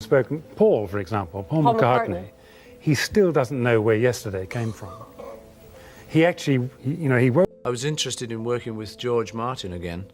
spoken. Paul, for example, Paul McCartney, he still doesn't know where Yesterday came from. He actually, he wrote. I was interested in working with George Martin again.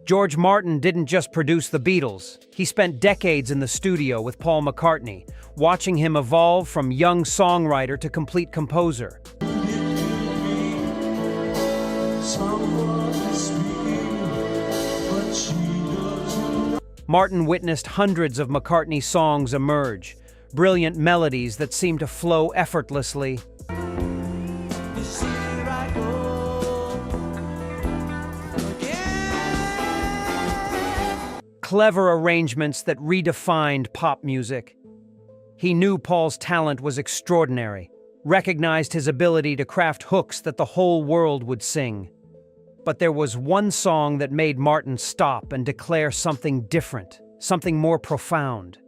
George Martin didn't just produce the Beatles. He spent decades in the studio with Paul McCartney, watching him evolve from young songwriter to complete composer. Martin witnessed hundreds of McCartney songs emerge, brilliant melodies that seemed to flow effortlessly. Clever arrangements that redefined pop music. He knew Paul's talent was extraordinary, recognized his ability to craft hooks that the whole world would sing. But there was one song that made Martin stop and declare something different, something more profound.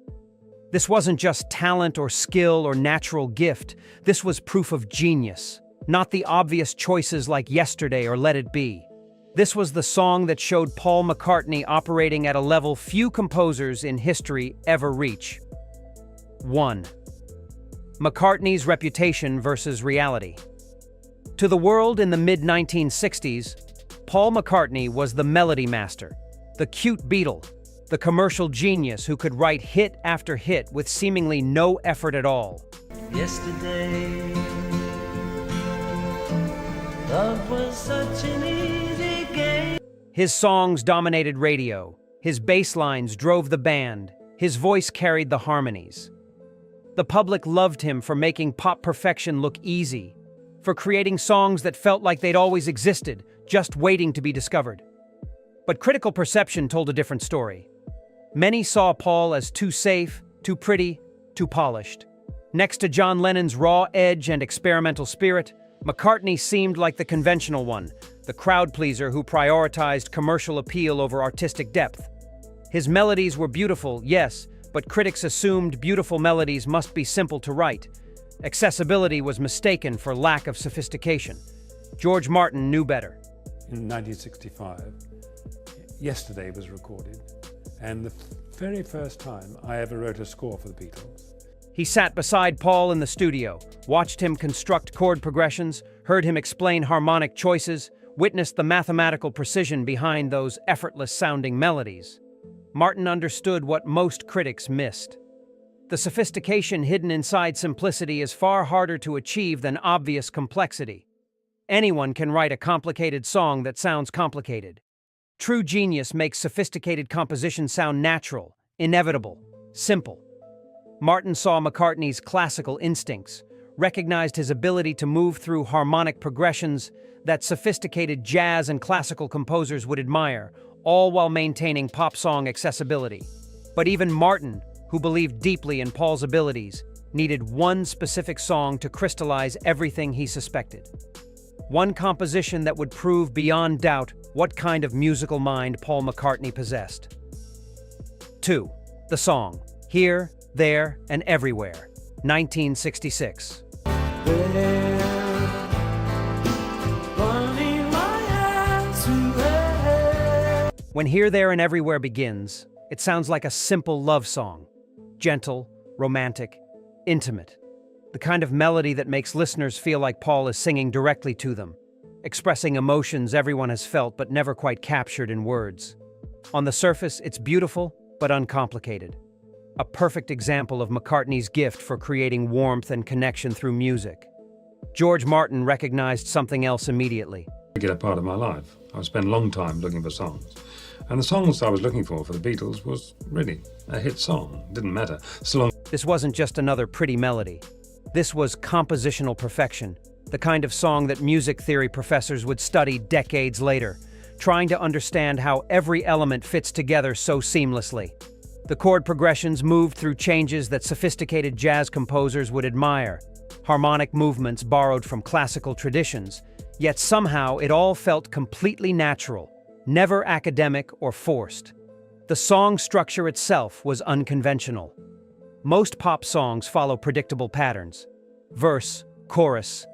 This wasn't just talent or skill or natural gift. This was proof of genius, not the obvious choices like Yesterday or Let It Be. This was the song that showed Paul McCartney operating at a level few composers in history ever reach. 1. McCartney's reputation versus reality. To the world in the mid-1960s, Paul McCartney was the melody master, the cute Beatle, the commercial genius who could write hit after hit with seemingly no effort at all. Yesterday, love was such an easy game. His songs dominated radio, his bass lines drove the band, his voice carried the harmonies. The public loved him for making pop perfection look easy, for creating songs that felt like they'd always existed, just waiting to be discovered. But critical perception told a different story. Many saw Paul as too safe, too pretty, too polished. Next to John Lennon's raw edge and experimental spirit, McCartney seemed like the conventional one, the crowd pleaser who prioritized commercial appeal over artistic depth. His melodies were beautiful, yes, but critics assumed beautiful melodies must be simple to write. Accessibility was mistaken for lack of sophistication. George Martin knew better. In 1965, Yesterday was recorded, and the very first time I ever wrote a score for the Beatles. He sat beside Paul in the studio, watched him construct chord progressions, heard him explain harmonic choices, witnessed the mathematical precision behind those effortless-sounding melodies. Martin understood what most critics missed. The sophistication hidden inside simplicity is far harder to achieve than obvious complexity. Anyone can write a complicated song that sounds complicated. True genius makes sophisticated composition sound natural, inevitable, simple. Martin saw McCartney's classical instincts, recognized his ability to move through harmonic progressions that sophisticated jazz and classical composers would admire, all while maintaining pop song accessibility. But even Martin, who believed deeply in Paul's abilities, needed one specific song to crystallize everything he suspected. One composition that would prove beyond doubt what kind of musical mind Paul McCartney possessed. 2. The song, Here, There, and Everywhere, 1966. When Here, There, and Everywhere begins, it sounds like a simple love song. Gentle, romantic, intimate. The kind of melody that makes listeners feel like Paul is singing directly to them, expressing emotions everyone has felt but never quite captured in words. On the surface, it's beautiful but uncomplicated. A perfect example of McCartney's gift for creating warmth and connection through music. George Martin recognized something else immediately. Regular part of my life. I spent a long time looking for songs. And the songs I was looking for the Beatles was really a hit song. It didn't matter. So long. This wasn't just another pretty melody. This was compositional perfection, the kind of song that music theory professors would study decades later, trying to understand how every element fits together so seamlessly. The chord progressions moved through changes that sophisticated jazz composers would admire, harmonic movements borrowed from classical traditions, yet somehow it all felt completely natural, never academic or forced. The song structure itself was unconventional. Most pop songs follow predictable patterns: verse, chorus,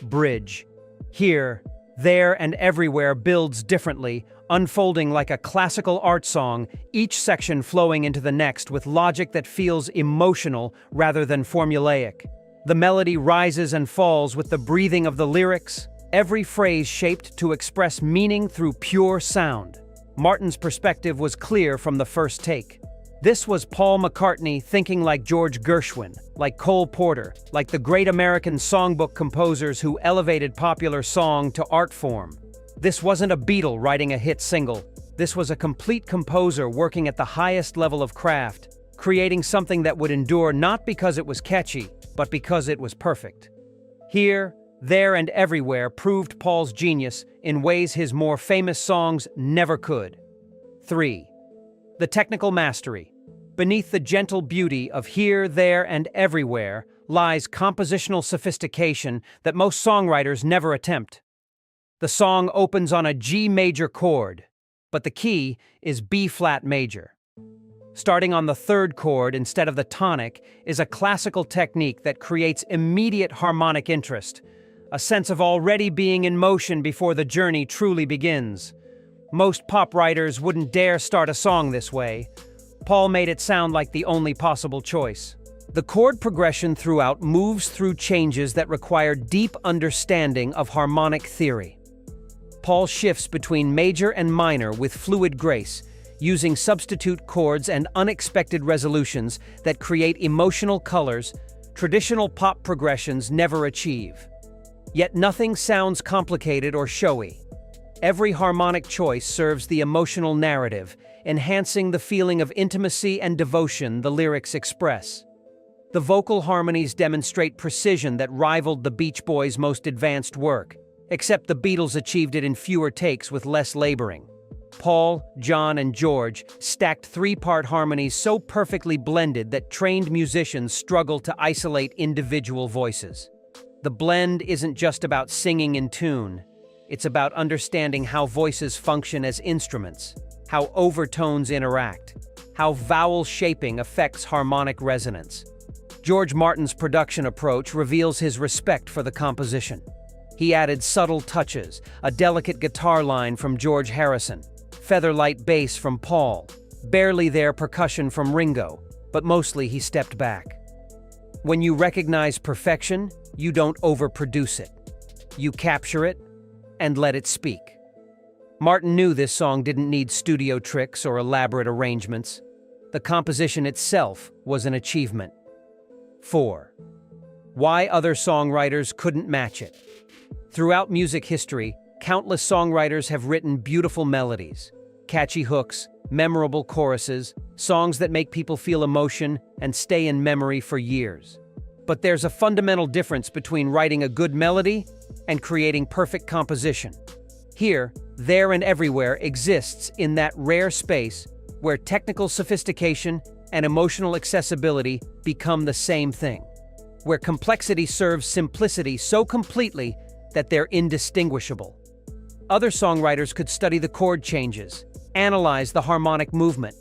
bridge. Here, There, and Everywhere builds differently, unfolding like a classical art song, each section flowing into the next with logic that feels emotional rather than formulaic. The melody rises and falls with the breathing of the lyrics, every phrase shaped to express meaning through pure sound. Martin's perspective was clear from the first take. This was Paul McCartney thinking like George Gershwin, like Cole Porter, like the great American songbook composers who elevated popular song to art form. This wasn't a Beatle writing a hit single. This was a complete composer working at the highest level of craft, creating something that would endure not because it was catchy, but because it was perfect. Here, There and Everywhere proved Paul's genius in ways his more famous songs never could. 3. The technical mastery. Beneath the gentle beauty of Here, There, and Everywhere lies compositional sophistication that most songwriters never attempt. The song opens on a G major chord, but the key is B-flat major. Starting on the third chord instead of the tonic is a classical technique that creates immediate harmonic interest, a sense of already being in motion before the journey truly begins. Most pop writers wouldn't dare start a song this way. Paul made it sound like the only possible choice. The chord progression throughout moves through changes that require deep understanding of harmonic theory. Paul shifts between major and minor with fluid grace, using substitute chords and unexpected resolutions that create emotional colors traditional pop progressions never achieve. Yet nothing sounds complicated or showy. Every harmonic choice serves the emotional narrative, enhancing the feeling of intimacy and devotion the lyrics express. The vocal harmonies demonstrate precision that rivaled the Beach Boys' most advanced work, except the Beatles achieved it in fewer takes with less laboring. Paul, John, and George stacked three-part harmonies so perfectly blended that trained musicians struggle to isolate individual voices. The blend isn't just about singing in tune. It's about understanding how voices function as instruments, how overtones interact, how vowel shaping affects harmonic resonance. George Martin's production approach reveals his respect for the composition. He added subtle touches, a delicate guitar line from George Harrison, feather-light bass from Paul, barely there percussion from Ringo, but mostly he stepped back. When you recognize perfection, you don't overproduce it. You capture it and let it speak. Martin knew this song didn't need studio tricks or elaborate arrangements. The composition itself was an achievement. 4. Why other songwriters couldn't match it. Throughout music history, countless songwriters have written beautiful melodies, catchy hooks, memorable choruses, songs that make people feel emotion and stay in memory for years. But there's a fundamental difference between writing a good melody and creating perfect composition. Here, There and Everywhere exists in that rare space where technical sophistication and emotional accessibility become the same thing, where complexity serves simplicity so completely that they're indistinguishable. Other songwriters could study the chord changes, analyze the harmonic movement,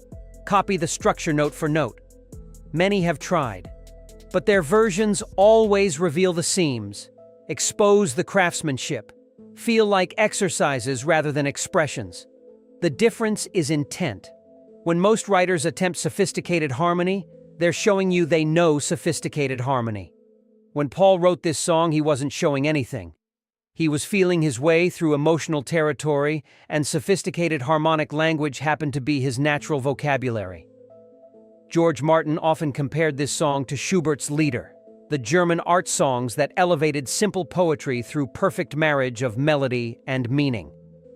copy the structure note for note. Many have tried, but their versions always reveal the seams, expose the craftsmanship, feel like exercises rather than expressions. The difference is intent. When most writers attempt sophisticated harmony, they're showing you they know sophisticated harmony. When Paul wrote this song, he wasn't showing anything. He was feeling his way through emotional territory, and sophisticated harmonic language happened to be his natural vocabulary. George Martin often compared this song to Schubert's Lieder, the German art songs that elevated simple poetry through perfect marriage of melody and meaning.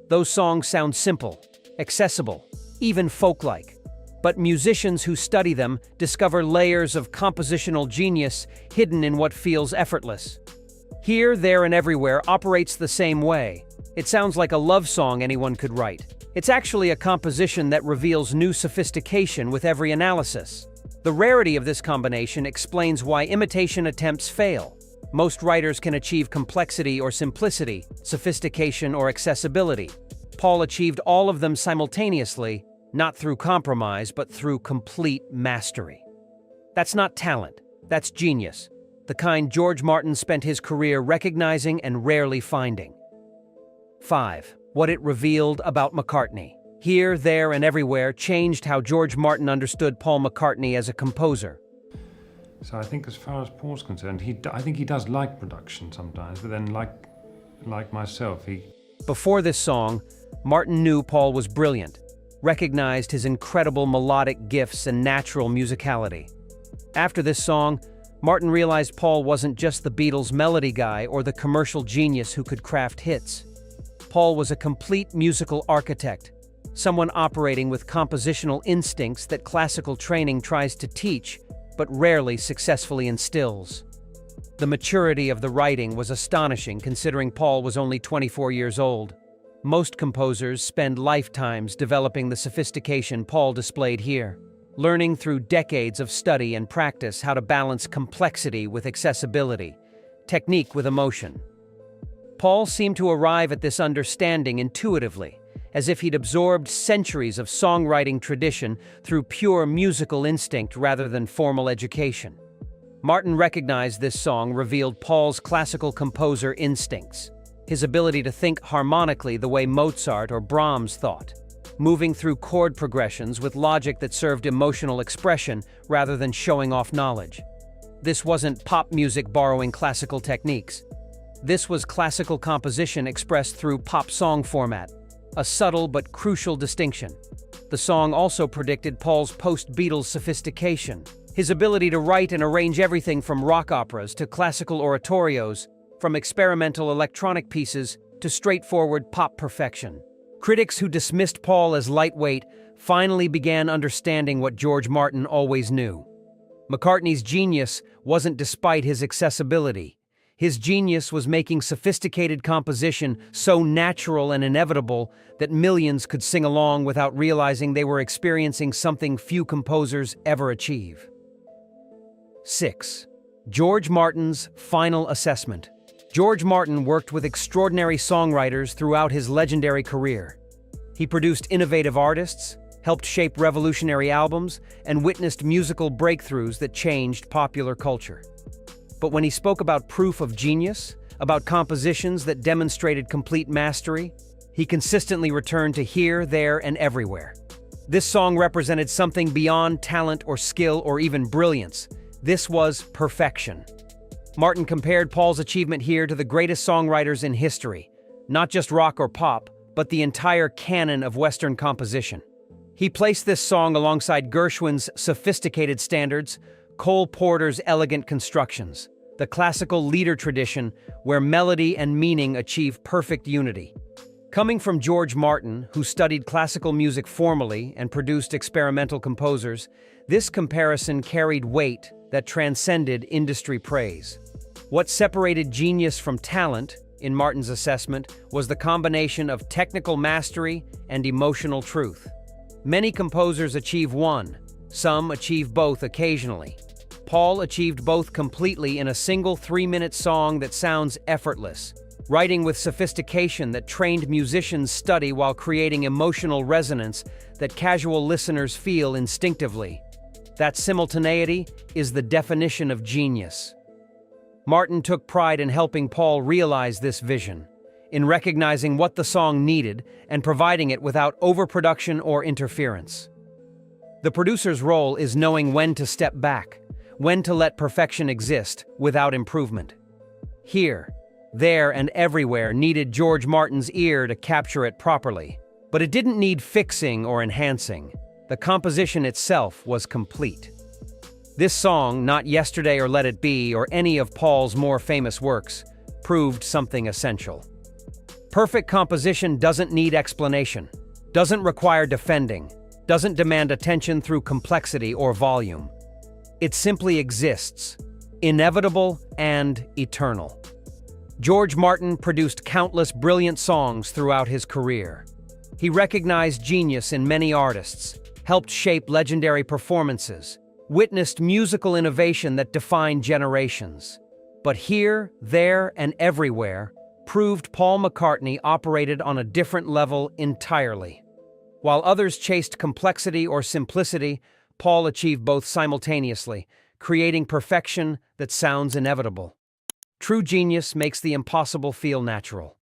Those songs sound simple, accessible, even folk-like, but musicians who study them discover layers of compositional genius hidden in what feels effortless. Here, There, and Everywhere operates the same way. It sounds like a love song anyone could write. It's actually a composition that reveals new sophistication with every analysis. The rarity of this combination explains why imitation attempts fail. Most writers can achieve complexity or simplicity, sophistication or accessibility. Paul achieved all of them simultaneously, not through compromise, but through complete mastery. That's not talent, that's genius. The kind George Martin spent his career recognizing and rarely finding. 5. what it revealed about McCartney. Here, There, and Everywhere changed how George Martin understood Paul McCartney as a composer. So I think as far as Paul's concerned, I think he does like production sometimes, but then like myself, Before this song, Martin knew Paul was brilliant, recognized his incredible melodic gifts and natural musicality. After this song, Martin realized Paul wasn't just the Beatles' melody guy or the commercial genius who could craft hits. Paul was a complete musical architect, someone operating with compositional instincts that classical training tries to teach, but rarely successfully instills. The maturity of the writing was astonishing considering Paul was only 24 years old. Most composers spend lifetimes developing the sophistication Paul displayed here, learning through decades of study and practice how to balance complexity with accessibility, technique with emotion. Paul seemed to arrive at this understanding intuitively, as if he'd absorbed centuries of songwriting tradition through pure musical instinct rather than formal education. Martin recognized this song revealed Paul's classical composer instincts, his ability to think harmonically the way Mozart or Brahms thought, moving through chord progressions with logic that served emotional expression rather than showing off knowledge. This wasn't pop music borrowing classical techniques. This was classical composition expressed through pop song format, a subtle but crucial distinction. The song also predicted Paul's post-Beatles sophistication, his ability to write and arrange everything from rock operas to classical oratorios, from experimental electronic pieces to straightforward pop perfection. Critics who dismissed Paul as lightweight finally began understanding what George Martin always knew. McCartney's genius wasn't despite his accessibility. His genius was making sophisticated composition so natural and inevitable that millions could sing along without realizing they were experiencing something few composers ever achieve. 6. George Martin's final assessment. George Martin worked with extraordinary songwriters throughout his legendary career. He produced innovative artists, helped shape revolutionary albums, and witnessed musical breakthroughs that changed popular culture. But when he spoke about proof of genius, about compositions that demonstrated complete mastery, he consistently returned to Here, There, and Everywhere. This song represented something beyond talent or skill or even brilliance. This was perfection. Martin compared Paul's achievement here to the greatest songwriters in history, not just rock or pop, but the entire canon of Western composition. He placed this song alongside Gershwin's sophisticated standards, Cole Porter's elegant constructions, the classical leader tradition where melody and meaning achieve perfect unity. Coming from George Martin, who studied classical music formally and produced experimental composers, this comparison carried weight that transcended industry praise. What separated genius from talent, in Martin's assessment, was the combination of technical mastery and emotional truth. Many composers achieve one, some achieve both occasionally. Paul achieved both completely in a single 3-minute song that sounds effortless, writing with sophistication that trained musicians study while creating emotional resonance that casual listeners feel instinctively. That simultaneity is the definition of genius. Martin took pride in helping Paul realize this vision, in recognizing what the song needed and providing it without overproduction or interference. The producer's role is knowing when to step back, when to let perfection exist without improvement. Here, There, and Everywhere needed George Martin's ear to capture it properly, but it didn't need fixing or enhancing. The composition itself was complete. This song, not Yesterday or Let It Be or any of Paul's more famous works, proved something essential. Perfect composition doesn't need explanation, doesn't require defending, doesn't demand attention through complexity or volume. It simply exists, inevitable and eternal. George Martin produced countless brilliant songs throughout his career. He recognized genius in many artists, helped shape legendary performances, witnessed musical innovation that defined generations. But Here, There, and Everywhere proved Paul McCartney operated on a different level entirely. While others chased complexity or simplicity, Paul achieved both simultaneously, creating perfection that sounds inevitable. True genius makes the impossible feel natural.